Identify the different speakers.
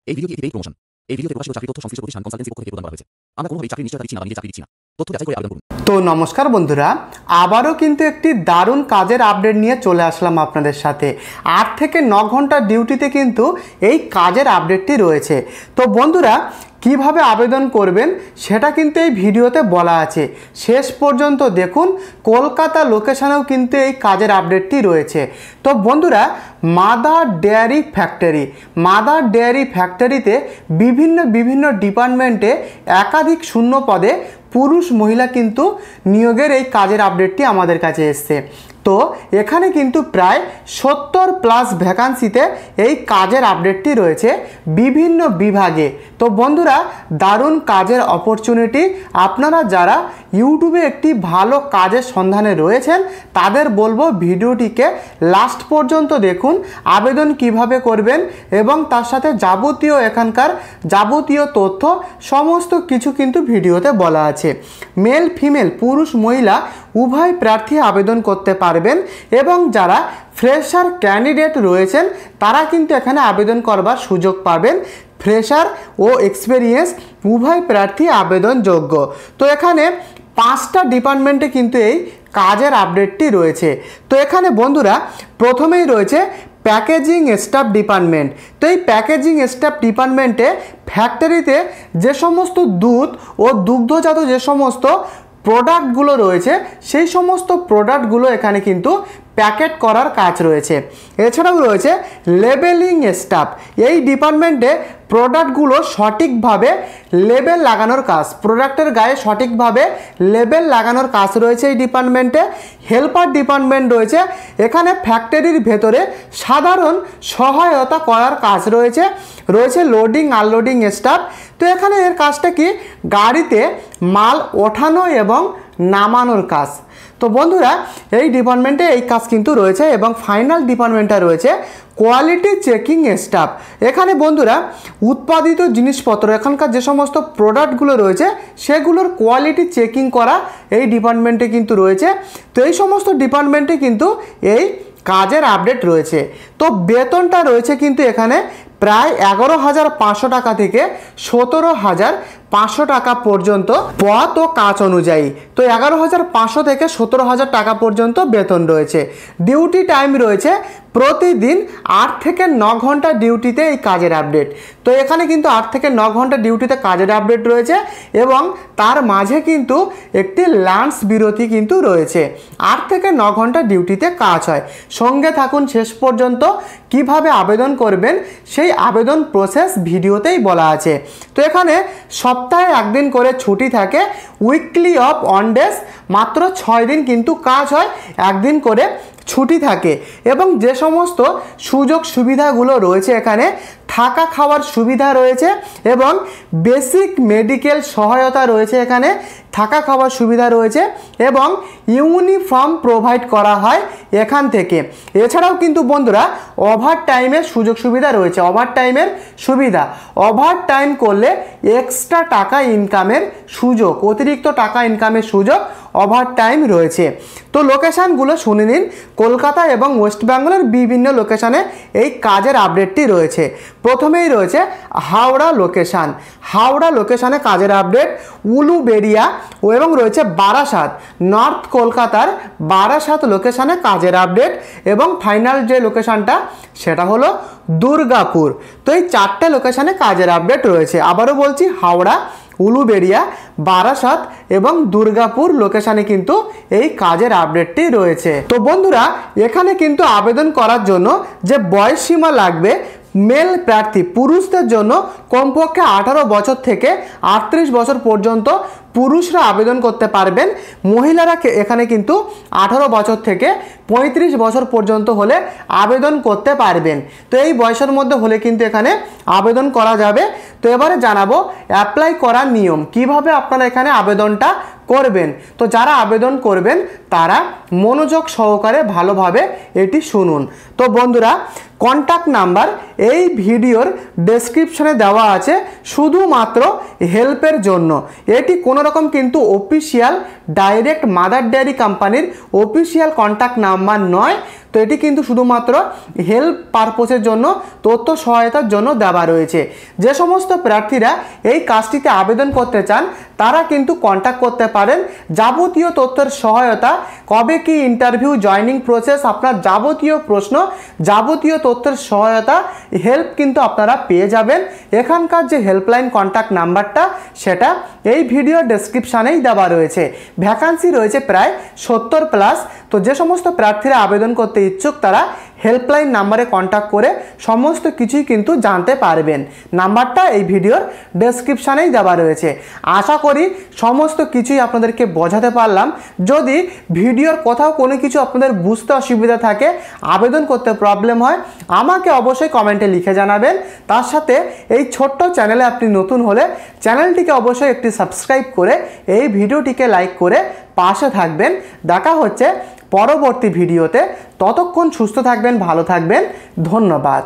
Speaker 1: এই ভিডিওটি একটি পেইড প্রমোশন। এই ভিডিওতে প্রকাশিত চাকরি তথ্য সংশ্লিষ্ট প্রতিষ্ঠান কনসালটেন্সি পক্ষ থেকে প্রদান করা হয়েছে। আমরা কোনোভাবেই চাকরির নিশ্চয়তা দিচ্ছি না বা নিজে চাকরি দিচ্ছি না। তথ্য যাচাই করে আবেদন করুন।
Speaker 2: তো নমস্কার বন্ধুরা, আবারও কিন্তু একটি দারুণ কাজের আপডেট নিয়ে চলে আসলাম আপনাদের সাথে। 8 থেকে 9 ঘন্টা ডিউটিতে কিন্তু এই কাজের আপডেটটি রয়েছে। তো বন্ধুরা, কিভাবে আবেদন করবেন সেটা কিন্তু এই ভিডিওতে বলা আছে, শেষ পর্যন্ত দেখুন। কলকাতা লোকেশনেও কিন্তু এই কাজের আপডেটটি রয়েছে। তো বন্ধুরা, মাদার ডেয়ারি ফ্যাক্টরিতে বিভিন্ন ডিপার্টমেন্টে একাধিক শূন্য পদে পুরুষ মহিলা কিন্তু নিয়োগের এই কাজের আপডেটটি আমাদের কাছে এসছে। তো এখানে কিন্তু প্রায় 70+ ভ্যাকান্সিতে এই কাজের আপডেটটি রয়েছে বিভিন্ন বিভাগে। তো বন্ধুরা, দারুণ কাজের অপরচুনিটি। আপনারা যারা ইউটিউবে একটি ভালো কাজের সন্ধানে রয়েছেন তাদের বলবো ভিডিওটিকে লাস্ট পর্যন্ত দেখুন। আবেদন কিভাবে করবেন এবং তার সাথে এখানকার যাবতীয় তথ্য সমস্ত কিছু কিন্তু ভিডিওতে বলা আছে। মেল ফিমেল পুরুষ মহিলা উভয় প্রার্থী আবেদন করতে পারবেন এবং যারা ফ্রেশার ক্যান্ডিডেট রয়েছেন তারা কিন্তু এখানে আবেদন করবার সুযোগ পাবেন। ফ্রেশার ও এক্সপেরিয়েন্স উভয় প্রার্থী আবেদনযোগ্য। তো এখানে 5টা ডিপার্টমেন্টে কিন্তু এই কাজের আপডেটটি রয়েছে। তো এখানে বন্ধুরা প্রথমেই রয়েছে প্যাকেজিং স্টাফ ডিপার্টমেন্ট। তো এই প্যাকেজিং স্টাফ ডিপার্টমেন্টে ফ্যাক্টরিতে যে সমস্ত দুধ ও দুগ্ধজাত যে সমস্ত প্রোডাক্টগুলো রয়েছে সেই সমস্ত প্রোডাক্টগুলো এখানে কিন্তু প্যাকেট করার কাজ রয়েছে। এছাড়াও রয়েছে লেবেলিং স্টাফ। এই ডিপার্টমেন্টে প্রোডাক্টগুলো সঠিকভাবে লেবেল লাগানোর কাজ, প্রোডাক্টের গায়ে সঠিকভাবে লেবেল লাগানোর কাজ রয়েছে এই ডিপার্টমেন্টে। হেল্পার ডিপার্টমেন্ট রয়েছে, এখানে ফ্যাক্টরির ভেতরে সাধারণ সহায়তা করার কাজ রয়েছে। Loading unloading staff. তো এখানে এর কাজটা কি, গাড়িতে মাল ওঠানো এবং নামানোর কাজ। তো বন্ধুরা, এই ডিপার্টমেন্টে এই কাজ কিন্তু রয়েছে। এবং ফাইনাল ডিপার্টমেন্টটা রয়েছে কোয়ালিটি চেকিং স্টাফ। এখানে বন্ধুরা উৎপাদিত জিনিসপত্র, এখানকার যে সমস্ত প্রোডাক্টগুলো রয়েছে সেগুলোর কোয়ালিটি চেকিং করা এই ডিপার্টমেন্টে কিন্তু রয়েছে। তো এই সমস্ত ডিপার্টমেন্টে কিন্তু এই কাজের আপডেট রয়েছে। তো বেতনটা রয়েছে কিন্তু এখানে প্রায় 11,500 টাকা থেকে 17,500 টাকা পর্যন্ত পদ ও কাজ অনুযায়ী। তো 11,500 থেকে 17,000 টাকা পর্যন্ত বেতন রয়েছে। ডিউটি টাইম রয়েছে প্রতিদিন 8 থেকে 9 ঘন্টা ডিউটিতে এই কাজের আপডেট। তো এখানে কিন্তু 8 থেকে 9 ঘন্টা ডিউটিতে কাজের আপডেট রয়েছে এবং তার মাঝে কিন্তু একটি লাঞ্চ বিরতি কিন্তু রয়েছে। 8 থেকে 9 ঘন্টা ডিউটিতে কাজ হয়। সঙ্গে থাকুন শেষ পর্যন্ত। কিভাবে আবেদন করবেন সেই আবেদন প্রসেস ভিডিওতেই বলা আছে। তো এখানে সপ্তাহে 1 দিন করে ছুটি থাকে, উইকলি অফ অন ডেজ, মাত্র 6 দিন কিন্তু কাজ হয়, 1 দিন করে ছুটি থাকে। এবং যে সমস্ত সুযোগ সুবিধাগুলো রয়েছে, এখানে থাকা খাওয়ার সুবিধা রয়েছে এবং বেসিক মেডিকেল সহায়তা রয়েছে, এখানে থাকা খাওয়ার সুবিধা রয়েছে এবং ইউনিফর্ম প্রোভাইড করা হয় এখান থেকে। এছাড়াও কিন্তু বন্ধুরা ওভার টাইমের সুযোগ সুবিধা রয়েছে। ওভার টাইম করলে এক্সট্রা টাকা ইনকামের সুযোগ, অতিরিক্ত টাকা ইনকামের সুযোগ ওভার টাইম রয়েছে। তো লোকেশানগুলো শুনে নিন। কলকাতা এবং ওয়েস্ট বেঙ্গলের বিভিন্ন লোকেশানে এই কাজের আপডেটটি রয়েছে। প্রথমেই রয়েছে হাওড়া লোকেশানে কাজের আপডেট, উলুবেড়িয়া এবং রয়েছে বারাসাত, নর্থ কলকাতার বারাসাত লোকেশানে কাজের আপডেট এবং ফাইনাল যে লোকেশানটা সেটা হলো দুর্গাপুর। তো এই 4টে লোকেশানে কাজের আপডেট রয়েছে। আবারও বলছি, হাওড়া, উলুবেড়িয়া, বারাসাত এবং দুর্গাপুর লোকেশানে কিন্তু এই কাজের আপডেটটি রয়েছে। তো বন্ধুরা, এখানে কিন্তু আবেদন করার জন্য যে বয়স সীমা লাগবে, মেল প্রার্থী পুরুষদের জন্য কমপক্ষে 18 বছর থেকে 38 বছর পর্যন্ত পুরুষরা আবেদন করতে পারবেন। মহিলারা এখানে কিন্তু 18 বছর থেকে 35 বছর পর্যন্ত হলে আবেদন করতে পারবেন। তো এই বয়সের মধ্যে হলে কিন্তু এখানে আবেদন করা যাবে। তো এবারে জানাবো অ্যাপ্লাই করার নিয়ম, কিভাবে আপনারা এখানে আবেদনটা করবেন। তো যারা আবেদন করবেন তারা মনোযোগ সহকারে ভালোভাবে এটি শুনুন। তো বন্ধুরা, কন্ট্যাক্ট নাম্বার এই ভিডিওর ডেসক্রিপশনে দেওয়া আছে শুধুমাত্র হেল্পের জন্য। এটি কোনো রকম কিন্তু অফিসিয়াল ডাইরেক্ট মাদার ডেয়ারি কোম্পানির অফিসিয়াল কন্ট্যাক্ট নাম্বার নয়। তো এটি কিন্তু শুধুমাত্র হেল্প পারপোজের জন্য, তথ্য সহায়তার জন্য দেওয়া রয়েছে। যে সমস্ত প্রার্থীরা এই কাজটিতে আবেদন করতে চান তারা কিন্তু কন্ট্যাক্ট করতে পারেন। যাবতীয় তথ্যের সহায়তা, কবে কি ইন্টারভিউ, জয়নিং প্রসেস, আপনার যাবতীয় প্রশ্ন, যাবতীয় তথ্যের সহায়তা, হেল্প কিন্তু আপনারা পেয়ে যাবেন। এখানকার যে হেল্পলাইন কন্ট্যাক্ট নাম্বারটা সেটা এই ভিডিও ডেসক্রিপশানেই দেওয়া রয়েছে। ভ্যাকান্সি রয়েছে প্রায় 70+। তো যে সমস্ত প্রার্থীরা আবেদন করতে ইচ্ছুক তারা হেল্পলাইন নাম্বারে কন্ট্যাক্ট করে সমস্ত কিছুই কিন্তু জানতে পারবেন। নাম্বারটা এই ভিডিওর ডেসক্রিপশানেই দেওয়া রয়েছে। আশা করি সমস্ত কিছুই আপনাদেরকে বোঝাতে পারলাম। যদি ভিডিওর কোথাও কোনো কিছু আপনাদের বুঝতে অসুবিধা থাকে, আবেদন করতে প্রবলেম হয়, আমাকে অবশ্যই কমেন্টে লিখে জানাবেন। তার সাথে এই ছোট্ট চ্যানেলে আপনি নতুন হলে চ্যানেলটিকে অবশ্যই একটি সাবস্ক্রাইব করে এই ভিডিওটিকে লাইক করে পাশে থাকবেন। দেখা হচ্ছে পরবর্তী ভিডিওতে। ততক্ষণ সুস্থ থাকবেন, ভালো থাকবেন। ধন্যবাদ।